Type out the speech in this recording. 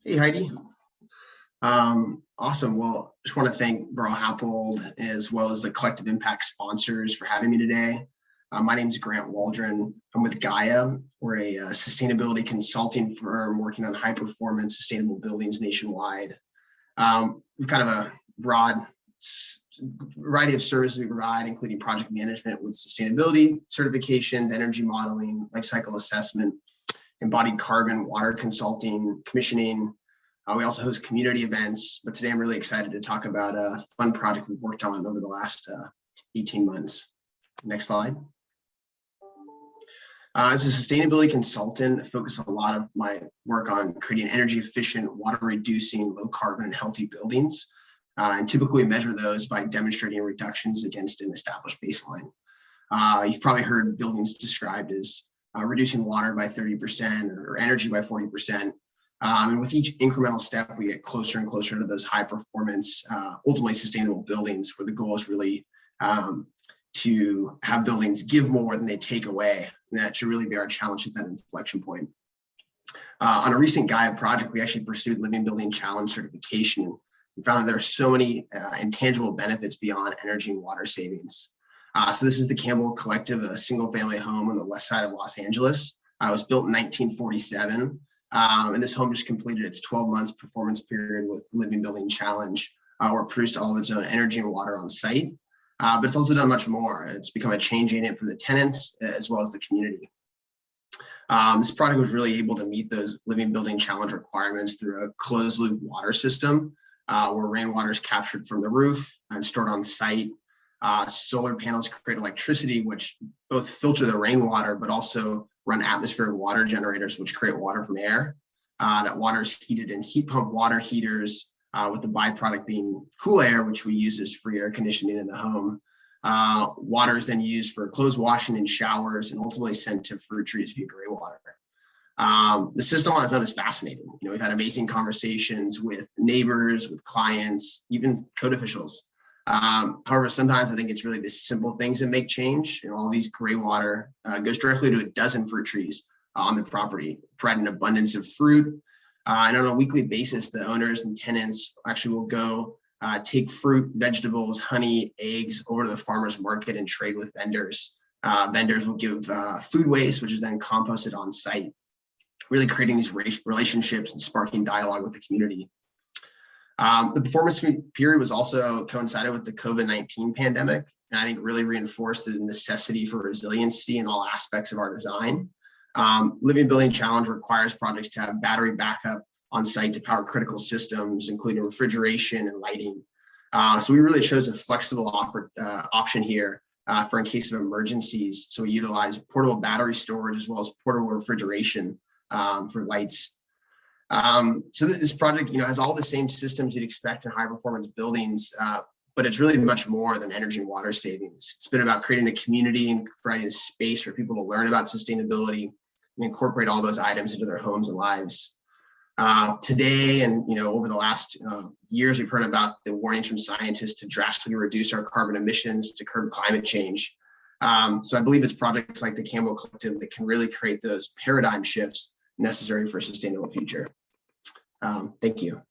Hey, Heidi. Awesome. Well, just want to thank Bro Happold as well as the Collective Impact sponsors for having me today. My name is Grant Waldron. I'm with Gaia. We're a sustainability consulting firm working on high performance sustainable buildings nationwide. We've kind of a broad variety of services we provide, including project management with sustainability certifications, energy modeling, life cycle assessment, embodied carbon, water consulting, commissioning. We also host community events, but today I'm really excited to talk about a fun project we've worked on over the last 18 months. Next slide. As a sustainability consultant, I focus a lot of my work on creating energy efficient, water reducing, low carbon, healthy buildings. And typically measure those by demonstrating reductions against an established baseline. You've probably heard buildings described as reducing water by 30% or energy by 40%. And with each incremental step, we get closer and closer to those high performance, ultimately sustainable buildings, where the goal is really to have buildings give more than they take away. And that should really be our challenge at that inflection point. On a recent Gaia project, we actually pursued Living Building Challenge certification. We found that there are so many intangible benefits beyond energy and water savings. So this is the Campbell Collective, a single family home on the west side of Los Angeles. It was built in 1947. And this home just completed its 12 months performance period with Living Building Challenge, where it produced all of its own energy and water on site. But it's also done much more. It's become a change agent for the tenants as well as the community. This project was really able to meet those Living Building Challenge requirements through a closed loop water system, where rainwater is captured from the roof and stored on site. Solar panels create electricity, which both filter the rainwater, but also run atmospheric water generators, which create water from air. That water is heated in heat pump water heaters, with the byproduct being cool air, which we use as free air conditioning in the home. Water is then used for clothes washing and showers, and ultimately sent to fruit trees via gray water. The system on its own is fascinating. We've had amazing conversations with neighbors, with clients, even code officials. However, sometimes I think it's really the simple things that make change. All these gray water goes directly to a dozen fruit trees on the property, providing an abundance of fruit. And on a weekly basis, the owners and tenants actually will go take fruit, vegetables, honey, eggs over to the farmer's market and trade with vendors. Vendors will give food waste, which is then composted on site, really creating these relationships and sparking dialogue with the community. The performance period was also coincided with the COVID-19 pandemic, and I think really reinforced the necessity for resiliency in all aspects of our design. Living Building Challenge requires projects to have battery backup on site to power critical systems, including refrigeration and lighting. So we really chose a flexible option here for in case of emergencies. So we utilize portable battery storage as well as portable refrigeration for lights. So this project, has all the same systems you'd expect in high performance buildings, but it's really much more than energy and water savings. It's been about creating a community and providing a space for people to learn about sustainability and incorporate all those items into their homes and lives. Today, and over the last years, we've heard about the warnings from scientists to drastically reduce our carbon emissions to curb climate change. So I believe it's projects like the Campbell Collective that can really create those paradigm shifts necessary for a sustainable future. Thank you.